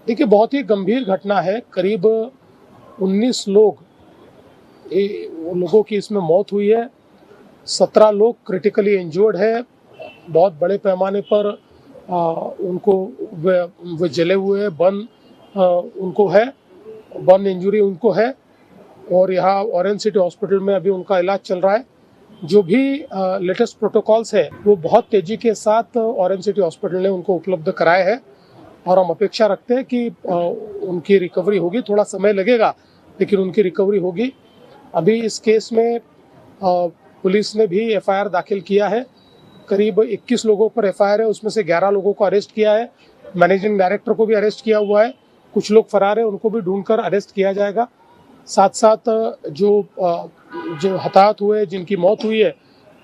देखिए, बहुत ही गंभीर घटना है। करीब 19 लोगों की इसमें मौत हुई है। 17 लोग क्रिटिकली इंजर्ड है। बहुत बड़े पैमाने पर उनको वे जले हुए बर्न उनको है, बर्न इंजरी उनको है और यहाँ ऑरेंज सिटी हॉस्पिटल में अभी उनका इलाज चल रहा है। जो भी लेटेस्ट प्रोटोकॉल्स है वो बहुत तेजी के साथ ऑरेंज सिटी हॉस्पिटल ने उनको उपलब्ध कराए हैं और हम अपेक्षा रखते हैं कि उनकी रिकवरी होगी। थोड़ा समय लगेगा लेकिन उनकी रिकवरी होगी। अभी इस केस में पुलिस ने भी एफआईआर दाखिल किया है। करीब 21 लोगों पर एफआईआर है, उसमें से 11 लोगों को अरेस्ट किया है। मैनेजिंग डायरेक्टर को भी अरेस्ट किया हुआ है। कुछ लोग फरार है, उनको भी ढूंढकर अरेस्ट किया जाएगा। साथ साथ जो हताहत हुए, जिनकी मौत हुई है,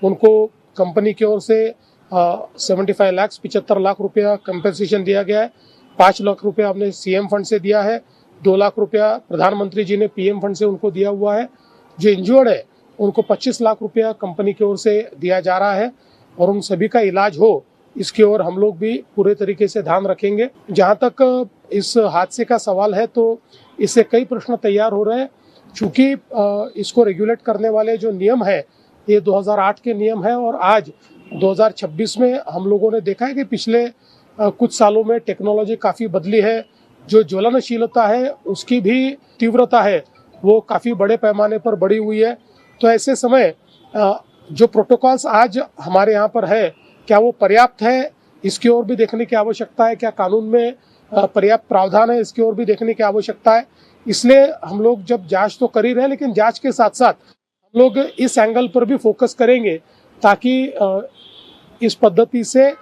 उनको कंपनी की ओर से 75 लाख रुपया कंपेंसेशन दिया गया है। 5 लाख रुपया हमने सीएम फंड से दिया है। 2 लाख रुपया प्रधानमंत्री जी ने पीएम फंड से उनको दिया हुआ है। जो इंजर्ड है उनको 25 लाख रुपया कंपनी की ओर से दिया जा रहा है और उन सभी का इलाज हो, इसकी ओर हम लोग भी पूरे तरीके से ध्यान रखेंगे। जहाँ तक इस हादसे का सवाल है तो इससे कई प्रश्न तैयार हो रहे हैं। चूँकि इसको रेगुलेट करने वाले जो नियम है ये 2008 के नियम है और आज 2026 में हम लोगों ने देखा है कि पिछले कुछ सालों में टेक्नोलॉजी काफ़ी बदली है। जो ज्वलनशीलता है उसकी भी तीव्रता है वो काफ़ी बड़े पैमाने पर बढ़ी हुई है। तो ऐसे समय जो प्रोटोकॉल्स आज हमारे यहाँ पर है, क्या वो पर्याप्त है, इसकी ओर भी देखने की आवश्यकता है। क्या कानून में पर्याप्त प्रावधान है, इसकी ओर भी देखने की आवश्यकता है। इसलिए हम लोग जब जांच तो कर ही रहे हैं लेकिन जांच के साथ साथ हम लोग इस एंगल पर भी फोकस करेंगे ताकि इस पद्धति से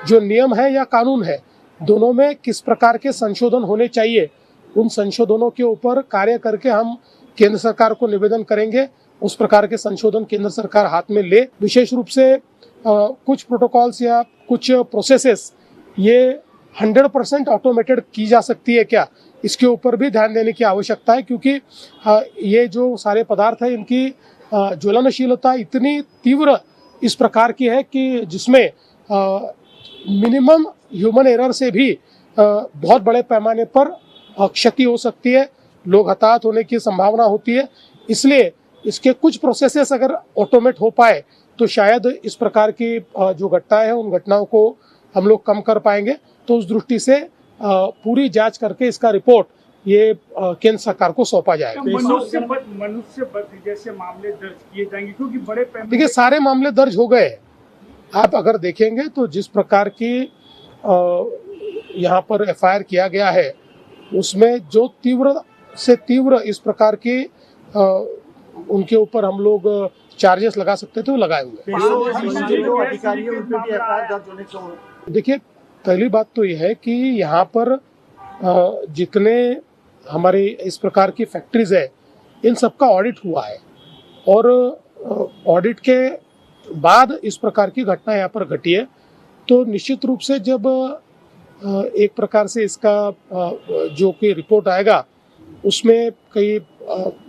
जो नियम है या कानून है दोनों में किस प्रकार के संशोधन होने चाहिए, उन संशोधनों के ऊपर कार्य करके हम केंद्र सरकार को निवेदन करेंगे। उस प्रकार के संशोधन केंद्र सरकार हाथ में ले। विशेष रूप से कुछ प्रोटोकॉल्स या कुछ प्रोसेसेस ये 100% ऑटोमेटेड की जा सकती है क्या, इसके ऊपर भी ध्यान देने की आवश्यकता है। क्योंकि ये जो सारे पदार्थ है इनकी ज्वलनशीलता इतनी तीव्र इस प्रकार की है कि जिसमें मिनिमम ह्यूमन एरर से भी बहुत बड़े पैमाने पर क्षति हो सकती है, लोग हताहत होने की संभावना होती है। इसलिए इसके कुछ प्रोसेसेस अगर ऑटोमेट हो पाए तो शायद इस प्रकार की जो घटनाएं हैं उन घटनाओं को हम लोग कम कर पाएंगे। तो उस दृष्टि से पूरी जांच करके इसका रिपोर्ट ये केंद्र सरकार को सौंपा जाएगा। मनुष्य जैसे मामले दर्ज किए जाएंगे क्योंकि बड़े पैमाने। देखिए, सारे मामले दर्ज हो गए। आप अगर देखेंगे तो जिस प्रकार की यहाँ पर एफआईआर किया गया है उसमें जो तीव्र से तीव्र इस प्रकार की उनके ऊपर हम लोग चार्जेस लगा सकते थे वो लगाए हुए। देखिए, पहली बात तो यह है कि यहाँ पर जितने हमारे इस प्रकार की फैक्ट्रीज है इन सबका ऑडिट हुआ है और ऑडिट के बाद इस प्रकार की घटना यहाँ पर घटी है। तो निश्चित रूप से जब एक प्रकार से इसका जो कि रिपोर्ट आएगा उसमें कई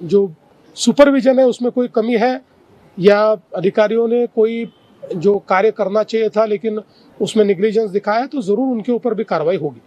जो सुपरविजन है उसमें कोई कमी है या अधिकारियों ने कोई जो कार्य करना चाहिए था लेकिन उसमें निग्लिजेंस दिखाया है तो ज़रूर उनके ऊपर भी कार्रवाई होगी।